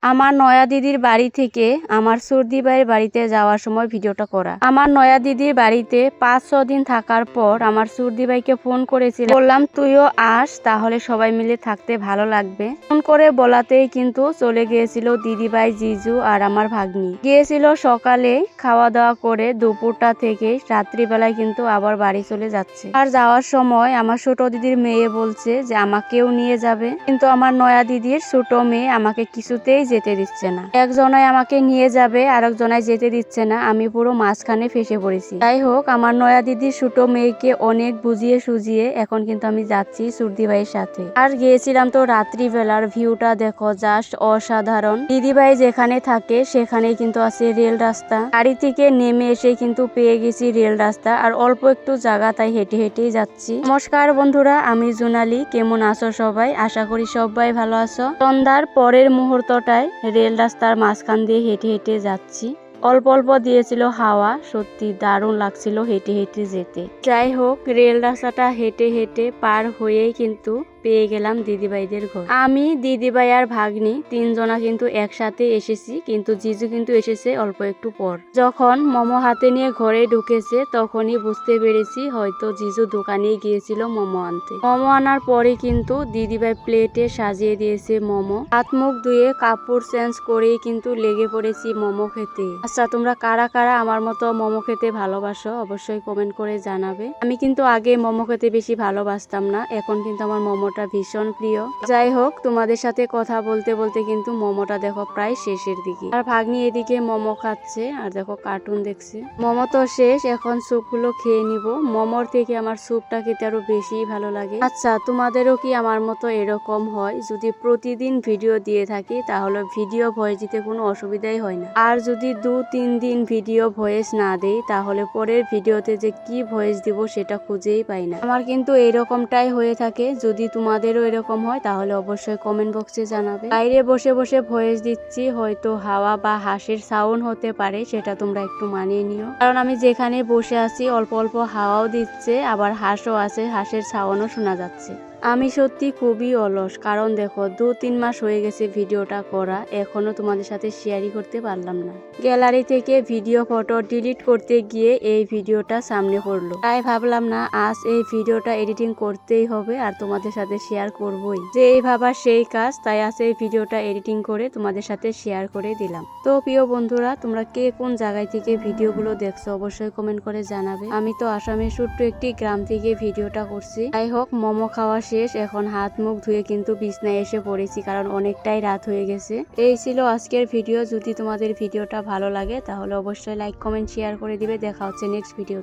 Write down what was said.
আমার নয়া দিদির বাড়ি থেকে আমার সর্দি ভাইয়ের বাড়িতে যাওয়ার সময় ভিডিওটা করা। আমার নয়া দিদির বাড়িতে ৫-৬ দিন থাকার পর আমার সর্দি ভাইকে ফোন করেছিল, বললাম তুইও আস, তাহলে সবাই মিলে থাকতে ভালো লাগবে। ফোন করে বলাতেই কিন্তু চলে গিয়েছিল দিদি ভাই, জিজু আর আমার ভাগ্নি। গিয়েছিল সকালে, খাওয়া দাওয়া করে দুপুরটা থেকে রাত্রিবেলায় কিন্তু আবার বাড়ি চলে যাচ্ছে। আর যাওয়ার সময় আমার ছোট দিদির মেয়ে বলছে যে আমাকেও নিয়ে যাবে, কিন্তু আমার নয়া দিদির ছোট মেয়ে আমাকে কিছুতেই যেতে দিচ্ছে না। একজনাই আমাকে নিয়ে যাবে, আরেকজনাই যেতে দিচ্ছে না। আমি পুরো মাঝখানে ফেসে পড়েছি। যাই হোক, আমার নয়া দিদির ছোট মেয়েকে অনেক বুঝিয়ে সুজিয়ে এখন কিন্তু আমি যাচ্ছি সর্দি ভাইয়ের সাথে। আর গিয়েছিলাম তো রাত্রিবেলার ভিউটা দেখো, জাস্ট অসাধারণ। দিদি ভাই যেখানে থাকে সেখানেই কিন্তু আছে রেল রাস্তা। গাড়ি থেকে নেমে এসে কিন্তু পেয়ে গেছি রেল রাস্তা, আর অল্প একটু জায়গা, তাই হেঁটে হেঁটেই যাচ্ছি। নমস্কার বন্ধুরা, আমি জোনালি। কেমন আছো সবাই? আশা করি সবাই ভালো আছো। সন্ধ্যার পরের মুহূর্তটায় রেল রাস্তার মাঝখান দিয়ে হেঁটে হেঁটে যাচ্ছি। অল্প অল্প দিয়েছিল হাওয়া, সত্যি দারুণ লাগছিল হেঁটে হেঁটে যেতে। যাই হোক, রেল রাস্তাটা হেঁটে হেঁটে পার হয়েই কিন্তু পেয়ে গেলাম দিদিভাইদের ঘর। আমি, দিদিভাই আর ভাগ্নি তিনজনা কিন্তু একসাথে এসেছি, কিন্তু জিজু কিন্তু এসেছে অল্প একটু পর। যখন মোমো হাতে নিয়ে ঘরে ঢুকেছে তখনই বুঝতে পেরেছি হয়তো জিজু দোকানে গিয়েছিল মোমো আনতে। মোমো আনার পরে কিন্তু দিদিভাই প্লেটে সাজিয়ে দিয়েছে মোমো। হাত মুখ ধুয়ে কাপড় চেঞ্জ করেই কিন্তু লেগে পড়েছি মোমো খেতে। আচ্ছা, তোমরা কারা কারা আমার মতো মোমো খেতে ভালোবাসো অবশ্যই কমেন্ট করে জানাবে। আমি কিন্তু আগে মোমো খেতে বেশি ভালোবাসতাম না, এখন কিন্তু আমার মোমোটা ভীষণ প্রিয়। যাই হোক, তোমাদের সাথে কথা বলতে বলতে কিন্তু মোমোটা দেখো প্রায় শেষের দিকে। আর ভাগ্নি এদিকে মোমো খাচ্ছে আর দেখো কার্টুন দেখছে। মোমো তো শেষ, এখন স্যুপগুলো খেয়ে নিব। মোমোর থেকে আমার স্যুপটা খেতে আরো বেশি ভালো লাগে। আচ্ছা, তোমাদেরও কি আমার মতো এরকম হয়? যদি প্রতিদিন ভিডিও দিয়ে থাকি তাহলে ভিডিও ভয়েস দিতে কোনো অসুবিধাই হয় না। আর যদি 2-3 দিন ভিডিও ভয়েস না দেই তাহলে পরের ভিডিওতে যে কি ভয়েস দিব সেটা খুঁজেই পাই না। আমার কিন্তু এরকমটাই হয়ে থাকে। যদি তোমাদেরও এরকম হয় তাহলে অবশ্যই কমেন্ট বক্সে জানাবে। বাইরে বসে বসে ভয়েস দিচ্ছি, হয়তো হাওয়া বা হাঁসের সাউন্ড হতে পারে, সেটা তোমরা একটু মানিয়ে নিও। কারণ আমি যেখানে বসে আছি অল্প অল্প হাওয়াও দিচ্ছে, আবার হাঁসও আছে, হাঁসের সাউন্ডও শোনা যাচ্ছে। আমি সত্যি খুবই অলস, কারণ দেখো 2-3 মাস হয়ে গেছে ভিডিওটা করা, এখনো তোমাদের সাথে শেয়ারই করতে পারলাম না। গ্যালারি থেকে ভিডিও ফটো ডিলিট করতে গিয়ে এই ভিডিওটা সামনে পড়লো, তাই ভাবলাম না আজ এই ভিডিওটা এডিটিং করতেই হবে আর তোমাদের সাথে শেয়ার করবই। যে এই ভাবা সেই কাজ, তাই আজ এই ভিডিওটা এডিটিং করে তোমাদের সাথে শেয়ার করে দিলাম। তো প্রিয় বন্ধুরা, তোমরা কে কোন জায়গায় থেকে ভিডিওগুলো দেখছো অবশ্যই কমেন্ট করে জানাবে। আমি তো আসামের ছোট্ট একটি গ্রাম থেকে ভিডিওটা করছি। যাই হোক, মোমো খাওয়া শেষ, এখন হাত মুখ ধুয়ে কিন্তু বিছনায় এসে পড়েছি, কারণ অনেকটাই রাত হয়ে গেছে। এই ছিল আজকের ভিডিও। যদি তোমাদের ভিডিওটা ভালো লাগে তাহলে অবশ্যই লাইক, কমেন্ট, শেয়ার করে দিবে। দেখা হচ্ছে নেক্সট ভিডিও।